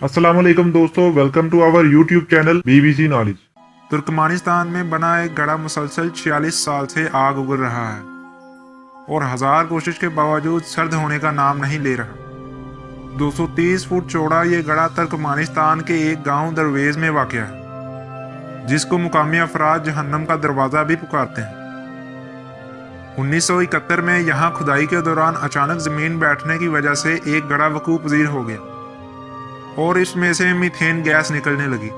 अस्सलामुअलैकुम दोस्तों, welcome to our YouTube channel BBC Knowledge. Turkmenistan में बना एक गड़ा मुसलसल 46 साल से आग उगल रहा है और हजार कोशिश के बावजूद सर्द होने का नाम नहीं ले रहा। 230 फुट चौड़ा ये गड़ा तुर्कमानिस्तान के एक गांव दरवेज में वाक़या है, जिसको मुकामी अफराद जहन्नम का दरवाज़ा भी पुकारते हैं। 1971 में यहाँ खुदाई के दौरान अचानक ज़मीन बैठने की वजह से एक गड़ा वकूफ़ पज़ीर हो गया और इसमें से मीथेन गैस निकलने लगी।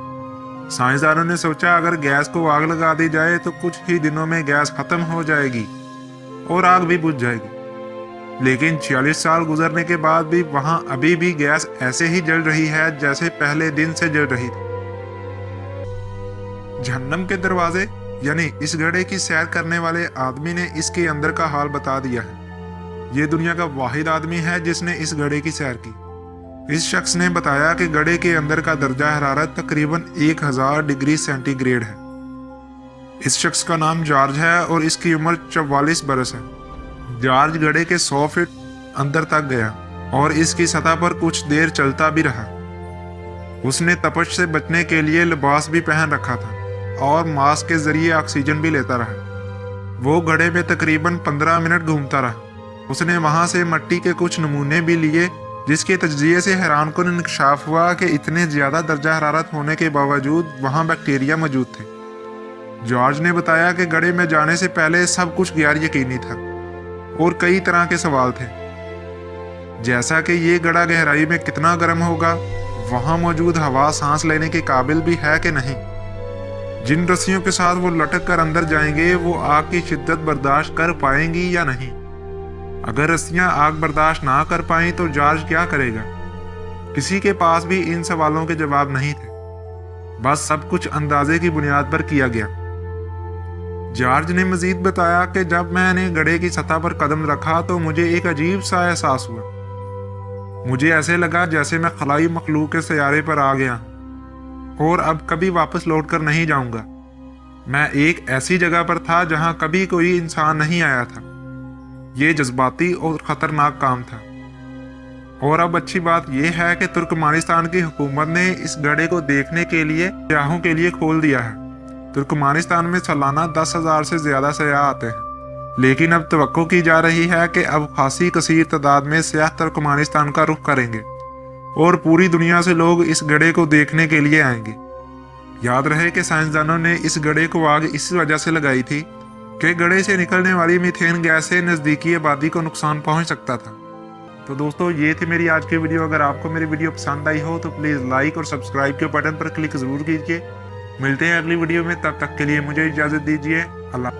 साइंसदानों ने सोचा अगर गैस को आग लगा दी जाए तो कुछ ही दिनों में गैस खत्म हो जाएगी और आग भी बुझ जाएगी। लेकिन 46 साल गुजरने के बाद भी वहां अभी भी गैस ऐसे ही जल रही है जैसे पहले दिन से जल रही थी। जहन्नम के दरवाजे यानी इस गड्ढे की सैर करने वाले आदमी ने इसके अंदर का हाल बता दिया है। ये दुनिया का वाहिद आदमी है जिसने इस गड्ढे की सैर की। इस शख्स ने बताया कि गड्ढे के अंदर का दर्जा हरारत तकरीबन 1000 डिग्री सेंटीग्रेड है। इस शख्स का नाम जॉर्ज है और इसकी उम्र 44 बरस है। जॉर्ज गड्ढे के 100 फीट अंदर तक गया और इसकी सतह पर कुछ देर चलता भी रहा। उसने तपश से बचने के लिए लिबास भी पहन रखा था और मास्क के जरिए ऑक्सीजन भी लेता रहा। वो गड्ढे में तकरीबन 15 मिनट घूमता रहा। उसने वहां से मिट्टी के कुछ नमूने भी लिए, जिसके तजज़िये से हैरानकुन इंकशाफ हुआ कि इतने ज़्यादा दर्जा हरारत होने के बावजूद वहाँ बैक्टीरिया मौजूद थे। जॉर्ज ने बताया कि गड्ढे में जाने से पहले सब कुछ गैर यकीनी था और कई तरह के सवाल थे, जैसा कि ये गड्ढा गहराई में कितना गर्म होगा, वहाँ मौजूद हवा सांस लेने के काबिल भी है कि नहीं, जिन रस्सियों के साथ वो लटक कर अंदर जाएंगे वो आग की शिद्दत बर्दाश्त कर पाएंगी या नहीं। अगर रस्सियां आग बर्दाश्त ना कर पाई तो जॉर्ज क्या करेगा। किसी के पास भी इन सवालों के जवाब नहीं थे, बस सब कुछ अंदाजे की बुनियाद पर किया गया। जॉर्ज ने मजीद बताया कि जब मैंने गड्ढे की सतह पर कदम रखा तो मुझे एक अजीब सा एहसास हुआ। मुझे ऐसे लगा जैसे मैं खलाई मखलूक के सैयारे पर आ गया और अब कभी वापस लौट कर नहीं जाऊंगा। मैं एक ऐसी जगह पर था जहां कभी कोई इंसान नहीं आया था। ये जज्बाती और ख़तरनाक काम था। और अब अच्छी बात यह है कि तुर्कमानिस्तान की हुकूमत ने इस गड्ढे को देखने के लिए सयाहों के लिए खोल दिया है। तुर्कमानिस्तान में सालाना 10,000 से ज़्यादा सयाह आते हैं, लेकिन अब तवक्को की जा रही है कि अब खासी कसीर तादाद में सयाह तुर्कमानिस्तान का रुख करेंगे और पूरी दुनिया से लोग इस गड्ढे को देखने के लिए आएंगे। याद रहे कि साइंसदानों ने इस गड्ढे को आग इस वजह से लगाई थी कि गड्ढे से निकलने वाली मीथेन गैस से नज़दीकी आबादी को नुकसान पहुंच सकता था। तो दोस्तों, ये थी मेरी आज की वीडियो। अगर आपको मेरी वीडियो पसंद आई हो तो प्लीज़ लाइक और सब्सक्राइब के बटन पर क्लिक ज़रूर कीजिए। मिलते हैं अगली वीडियो में, तब तक के लिए मुझे इजाज़त दीजिए। अल्लाह।